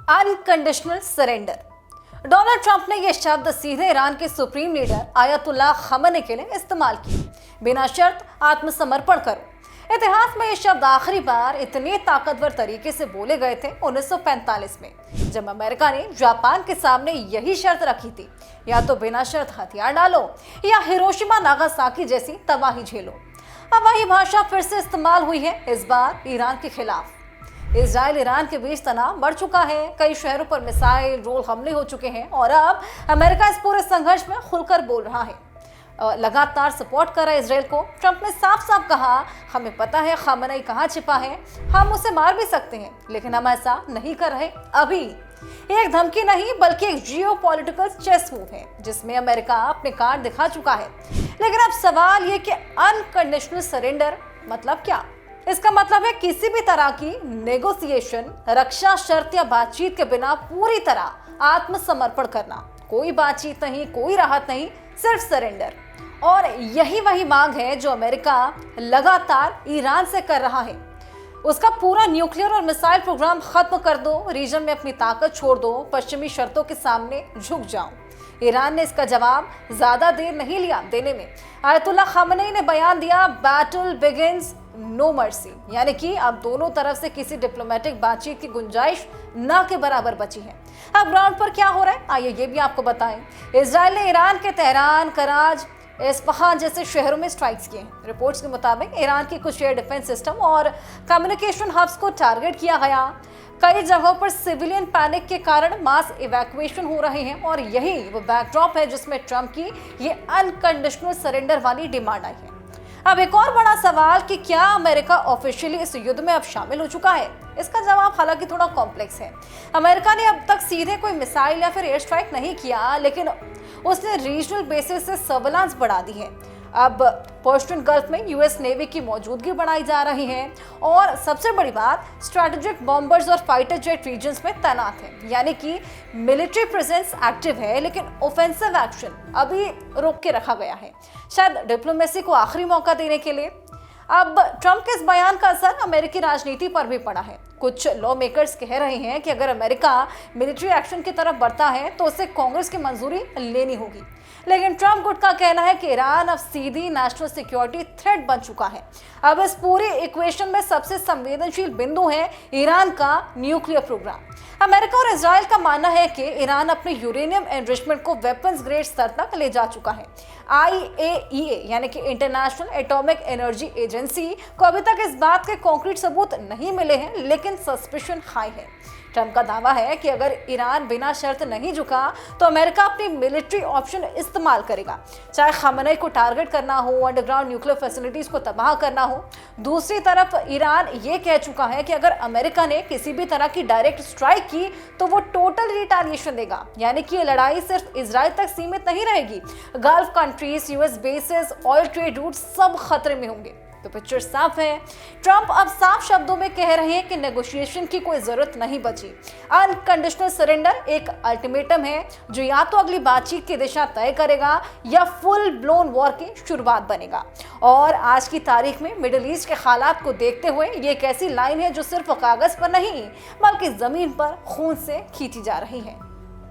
Unconditional surrender. Donald Trump ने यह शब्द सीधे ईरान के सुप्रीम लीडर आयतुल्लाह खमेनी के लिए इस्तेमाल किए। बिना शर्त आत्मसमर्पण करो। इतिहास में यह शब्द आखिरी बार इतने ताकतवर तरीके से बोले गए थे 1945 में, जब अमेरिका ने जापान के सामने यही शर्त रखी थी, या तो बिना शर्त हथियार डालो या हिरोशिमा नागासाकी जैसी तबाही झेलो। अब वही भाषा फिर से इस्तेमाल हुई है, इस बार ईरान के खिलाफ। इजराइल ईरान के बीच तनाव बढ़ चुका है, कई शहरों पर मिसाइल ड्रोन हमले हो चुके हैं और अब अमेरिका इस पूरे संघर्ष में खुलकर बोल रहा है, लगातार सपोर्ट कर रहा है इजराइल को। ट्रंप ने साफ साफ कहा, हमें पता है खमेनी कहाँ छिपा है, हम उसे मार भी सकते हैं, लेकिन हम ऐसा नहीं कर रहे अभी। ये एक धमकी नहीं बल्कि एक जियोपॉलिटिकल चेस मूव है, जिसमें अमेरिका अपने कार्ड दिखा चुका है। लेकिन अब सवाल ये कि अनकंडीशनल सरेंडर मतलब क्या? इसका मतलब है किसी भी तरह की नेगोशिएशन, रक्षा शर्त या बातचीत के बिना पूरी तरह आत्मसमर्पण करना। कोई बातचीत नहीं, कोई राहत नहीं, सिर्फ सरेंडर। और यही वही मांग है जो अमेरिका लगातार ईरान से कर रहा है। उसका पूरा न्यूक्लियर और मिसाइल प्रोग्राम खत्म कर दो, रीजन में अपनी ताकत छोड़ दो, पश्चिमी शर्तों के सामने झुक जाओ। ईरान ने इसका जवाब ज्यादा देर नहीं लिया देने में। आयतुल्लाह खमेनी ने बयान दिया, बैटल बिगिंस नो मर्सी, यानी कि अब दोनों तरफ से किसी डिप्लोमेटिक बातचीत की गुंजाइश न के बराबर बची है। अब ग्राउंड पर क्या हो रहा है, आइए ये भी आपको बताएं। इजराइल ने ईरान के तेहरान, कराज, इस्फहान जैसे शहरों में स्ट्राइक्स किए हैं। रिपोर्ट्स के मुताबिक ईरान की कुछ एयर डिफेंस सिस्टम और कम्युनिकेशन हब्स को टारगेट किया गया। कई जगहों पर सिविलियन पैनिक के कारण मास इवैक्यूएशन हो रहे हैं और यही वो बैकड्रॉप है जिसमें ट्रंप की ये अनकंडीशनल सरेंडर वाली डिमांड आई है। अब एक और बड़ा सवाल कि क्या अमेरिका ऑफिशियली इस युद्ध में अब शामिल हो चुका है? इसका जवाब हालांकि थोड़ा कॉम्प्लेक्स है। अमेरिका ने अब तक सीधे कोई मिसाइल या फिर एयर स्ट्राइक नहीं किया, लेकिन उसने रीजनल बेसिस से सर्विलांस बढ़ा दी है। अब पर्शियन गल्फ में यूएस नेवी की मौजूदगी बढ़ाई जा रही है और सबसे बड़ी बात, स्ट्रैटेजिक बॉम्बर्स और फाइटर जेट रीजन्स में तैनात है, यानी कि मिलिट्री प्रेजेंस एक्टिव है, लेकिन ऑफेंसिव एक्शन अभी रोक के रखा गया है, शायद डिप्लोमेसी को आखिरी मौका देने के लिए। अब ट्रंप के इस बयान का असर अमेरिकी राजनीति पर भी पड़ा है। कुछ लॉ मेकर्स कह रहे हैं कि अगर अमेरिका मिलिट्री एक्शन की तरफ बढ़ता है तो उसे कांग्रेस की मंजूरी लेनी होगी। लेकिन ट्रंप गुट का कहना है कि ईरान अब सीधी नेशनल सिक्योरिटी थ्रेट बन चुका है। अब इस पूरी इक्वेशन में सबसे संवेदनशील बिंदु है ईरान का न्यूक्लियर प्रोग्राम। अमेरिका और इजराइल का मानना है कि ईरान अपने यूरेनियम एनरिचमेंट को वेपन्स ग्रेड स्तर तक ले जा चुका है। IAEA यानी कि इंटरनेशनल एटॉमिक एनर्जी एजेंसी को अभी तक इस बात के कॉन्क्रीट सबूत नहीं मिले हैं, लेकिन सस्पिशन हाई है। ट्रंप का दावा है कि अगर ईरान बिना शर्त नहीं झुका तो अमेरिका अपनी मिलिट्री ऑप्शन इस्तेमाल करेगा, चाहे खमेनी को टारगेट करना हो, अंडरग्राउंड न्यूक्लियर फैसिलिटीज को तबाह करना हो। दूसरी तरफ ईरान ये कह चुका है कि अगर अमेरिका ने किसी भी तरह की डायरेक्ट स्ट्राइक की तो वो टोटल रिटेलिएशन देगा, यानी कि ये लड़ाई सिर्फ इजराइल तक सीमित नहीं रहेगी। Gulf countries, US bases, oil trade route सब खतरे में होंगे। तो पिक्चर साफ है, ट्रंप अब साफ शब्दों में कह रहे हैं कि नेगोशिएशन की कोई जरूरत नहीं बची। अनकंडीशनल सरेंडर एक अल्टीमेटम है जो या तो अगली बातचीत की दिशा तय करेगा या फुल ब्लोन वॉर की शुरुआत बनेगा। और आज की तारीख में मिडिल ईस्ट के हालात को देखते हुए ये एक ऐसी लाइन है जो सिर्फ कागज पर नहीं बल्कि जमीन पर खून से खींची जा रही है।